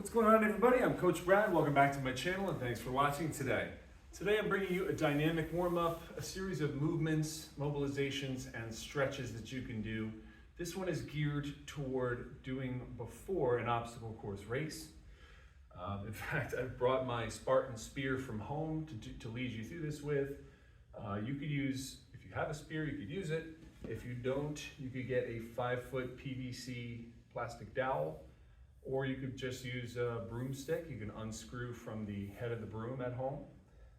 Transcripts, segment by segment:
What's going on, everybody? I'm Coach Brad. Welcome back to my channel and thanks for watching today. Today I'm bringing you a dynamic warm-up, a series of movements, mobilizations, and stretches that you can do. This one is geared toward doing before an obstacle course race. In fact, I've brought my Spartan Spear from home to lead you through this with. You could use, if you have a spear, you could use it. If you don't, you could get a 5-foot PVC plastic dowel, or you could just use a broomstick. You can unscrew from the head of the broom at home.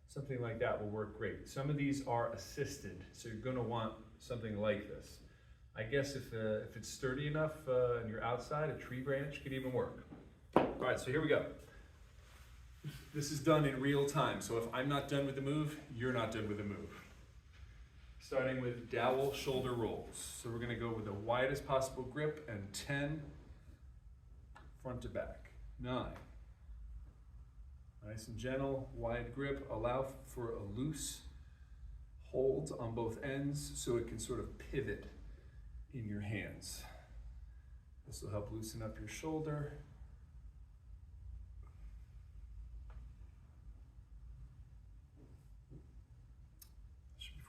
Something like that will work great. Some of these are assisted, so you're gonna want something like this. I guess if it's sturdy enough and you're outside, a tree branch could even work. All right, so here we go. This is done in real time, so if I'm not done with the move, you're not done with the move. Starting with dowel shoulder rolls. So we're gonna go with the widest possible grip and 10 front to back. 9. Nice and gentle, wide grip. Allow for a loose hold on both ends so it can sort of pivot in your hands. This will help loosen up your shoulder.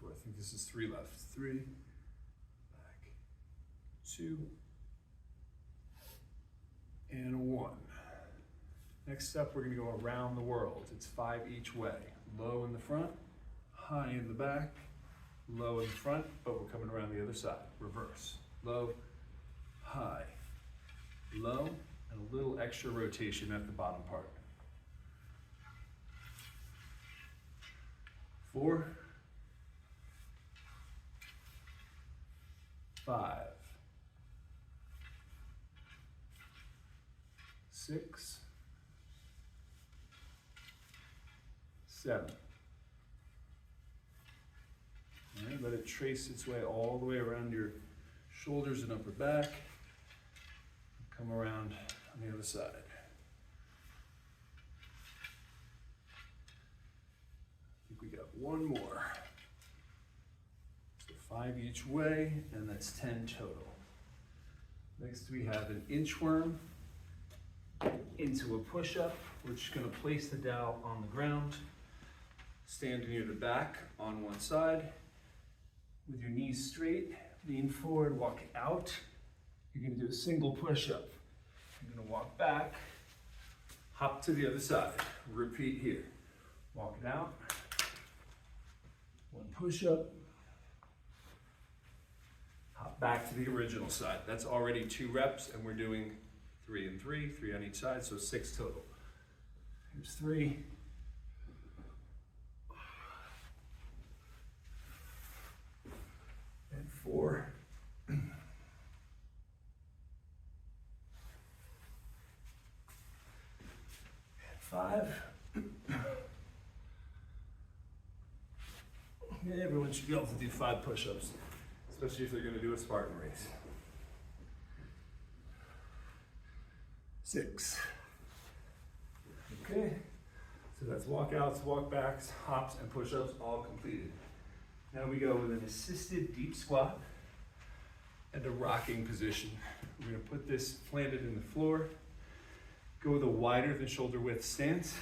I think this is 3 left. 3, back, 2, and 1. Next up, we're going to go around the world. It's 5 each way. Low in the front, high in the back, low in the front, but we're coming around the other side. Reverse. Low, high, low, and a little extra rotation at the bottom part. 4, 5, 6, 7. All right, let it trace its way all the way around your shoulders and upper back. Come around on the other side. I think we got one more. So 5 each way, and that's 10 total. Next we have an inchworm into a push-up. We're just going to place the dowel on the ground. Stand near the back on one side. With your knees straight, lean forward, walk out. You're going to do a single push-up. You're going to walk back, hop to the other side. Repeat here. Walk it out. 1 push-up. Hop back to the original side. That's already 2 reps, and we're doing 3 and 3, 3 on each side, so 6 total. Here's 3. And 4. And 5. Yeah, everyone should be able to do 5 push-ups, especially if they're going to do a Spartan race. 6. Okay, so that's walkouts, walkbacks, hops, and push-ups all completed. Now we go with an assisted deep squat and a rocking position. We're going to put this planted in the floor, go with a wider than shoulder width stance,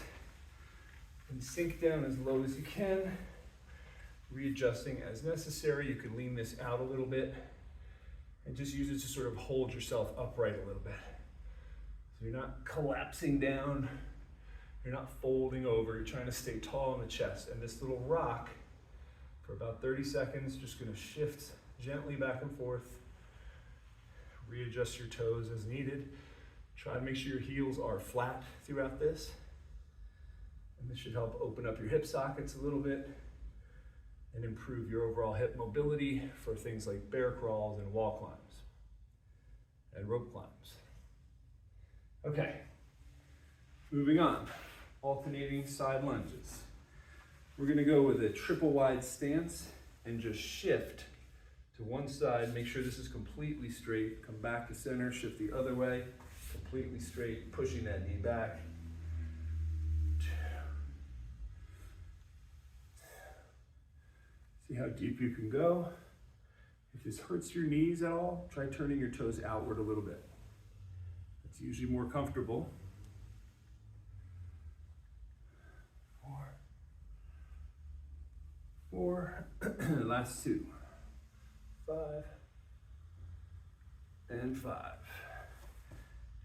and sink down as low as you can, readjusting as necessary. You can lean this out a little bit and just use it to sort of hold yourself upright a little bit. So you're not collapsing down, you're not folding over, you're trying to stay tall in the chest. And this little rock, for about 30 seconds, just gonna shift gently back and forth, readjust your toes as needed. Try to make sure your heels are flat throughout this. And this should help open up your hip sockets a little bit and improve your overall hip mobility for things like bear crawls and wall climbs and rope climbs. Okay, moving on, alternating side lunges. We're gonna go with a triple wide stance and just shift to one side. Make sure this is completely straight. Come back to center, shift the other way, completely straight, pushing that knee back. 2. See how deep you can go. If this hurts your knees at all, try turning your toes outward a little bit. It's usually more comfortable. 4, last 2, 5, and 5.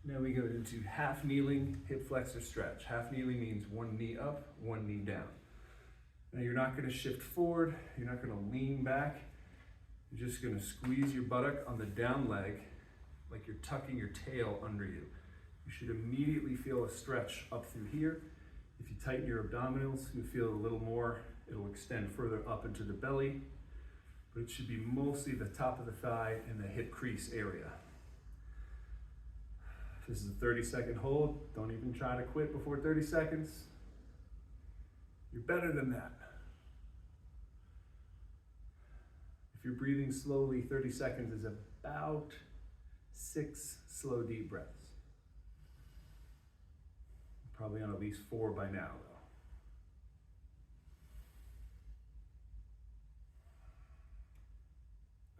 Now we go into half kneeling hip flexor stretch. Half kneeling means one knee up, one knee down. Now you're not going to shift forward, you're not going to lean back. You're just going to squeeze your buttock on the down leg like you're tucking your tail under you. You should immediately feel a stretch up through here. If you tighten your abdominals, you feel a little more. It'll extend further up into the belly, but it should be mostly the top of the thigh and the hip crease area. This is a 30-second hold. Don't even try to quit before 30 seconds. You're better than that. If you're breathing slowly, 30 seconds is about 6 slow, deep breaths. Probably on at least 4 by now, though.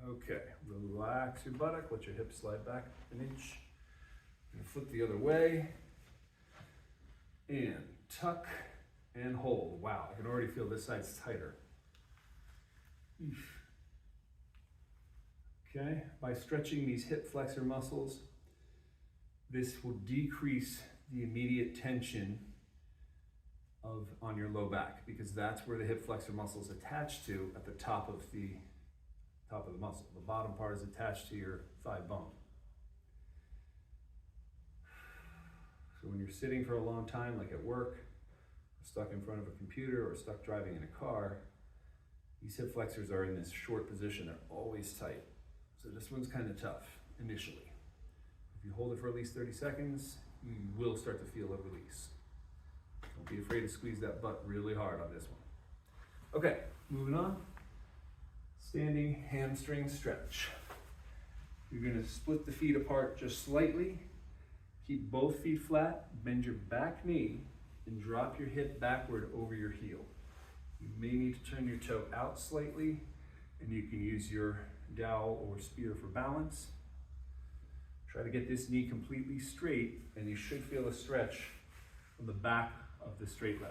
Okay, relax your buttock, let your hips slide back an inch. And flip the other way. And tuck and hold. Wow, I can already feel this side's tighter. Okay, by stretching these hip flexor muscles, this will decrease the immediate tension on your low back, because that's where the hip flexor muscle is attached to at the top of the muscle. The bottom part is attached to your thigh bone. So when you're sitting for a long time, like at work, or stuck in front of a computer, or stuck driving in a car, these hip flexors are in this short position. They're always tight. So this one's kind of tough initially. If you hold it for at least 30 seconds, you will start to feel a release. Don't be afraid to squeeze that butt really hard on this one. Okay, moving on. Standing hamstring stretch. You're going to split the feet apart just slightly. Keep both feet flat, bend your back knee, and drop your hip backward over your heel. You may need to turn your toe out slightly, and you can use your dowel or spear for balance. Try to get this knee completely straight, and you should feel a stretch from the back of the straight leg.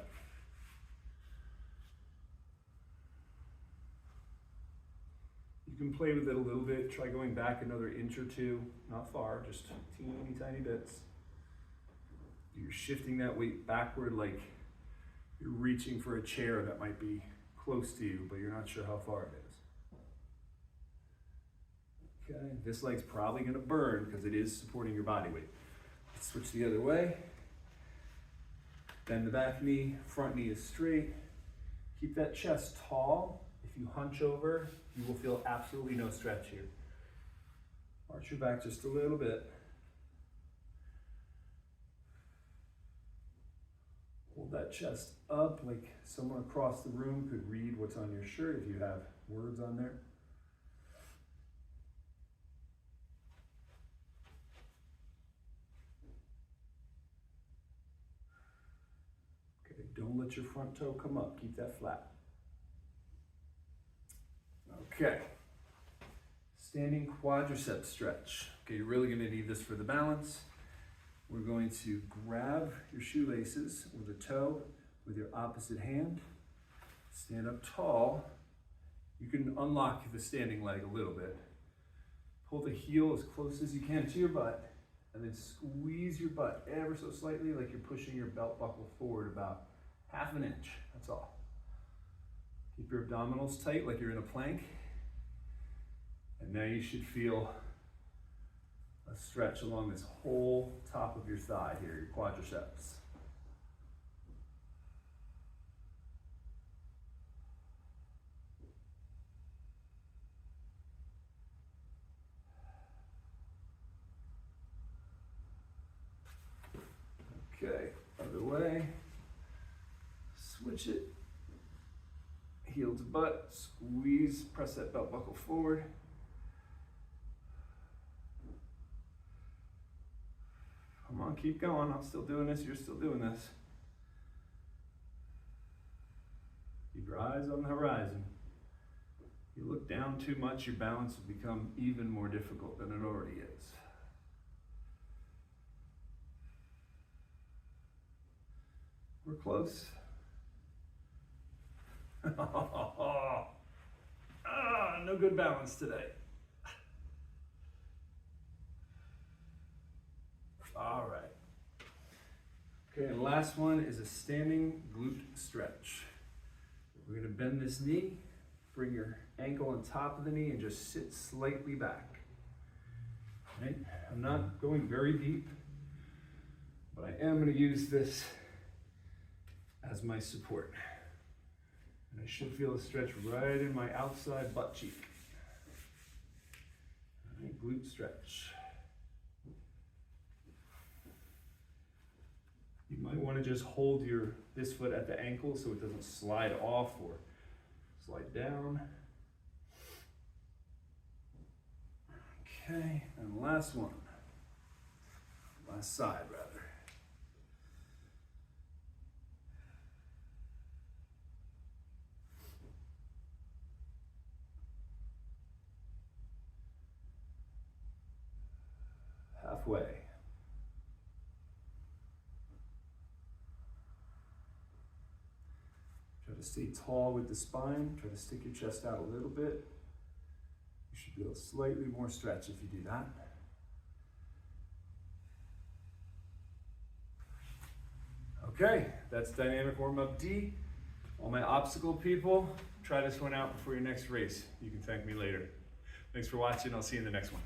You can play with it a little bit. Try going back another inch or two, not far, just teeny tiny bits. You're shifting that weight backward like you're reaching for a chair that might be close to you, but you're not sure how far it is. Okay, this leg's probably gonna burn because it is supporting your body weight. Let's switch the other way. Bend the back knee, front knee is straight. Keep that chest tall. If you hunch over, you will feel absolutely no stretch here. Arch your back just a little bit. Hold that chest up like someone across the room could read what's on your shirt if you have words on there. Okay, don't let your front toe come up. Keep that flat. Okay, standing quadricep stretch. Okay, you're really gonna need this for the balance. We're going to grab your shoelaces with a toe with your opposite hand. Stand up tall. You can unlock the standing leg a little bit. Pull the heel as close as you can to your butt, and then squeeze your butt ever so slightly like you're pushing your belt buckle forward about half an inch, that's all. Keep your abdominals tight like you're in a plank. And now you should feel a stretch along this whole top of your thigh here, your quadriceps. Okay, other way. Switch it. Heel to butt, squeeze, press that belt buckle forward. Come on, keep going. I'm still doing this, you're still doing this. Keep your eyes on the horizon. If you look down too much, your balance will become even more difficult than it already is. We're close. no good balance today. All right. Okay, and last one is a standing glute stretch. We're gonna bend this knee, bring your ankle on top of the knee and just sit slightly back. Right? I'm not going very deep, but I am gonna use this as my support. And I should feel a stretch right in my outside butt cheek. All right, glute stretch. You might want to just hold this foot at the ankle so it doesn't slide off or slide down. Okay, and last one. Last side, rather. Halfway. Try to stay tall with the spine. Try to stick your chest out a little bit. You should feel slightly more stretch if you do that. Okay, that's dynamic warm-up D. All my obstacle people, try this one out before your next race. You can thank me later. Thanks for watching. I'll see you in the next one.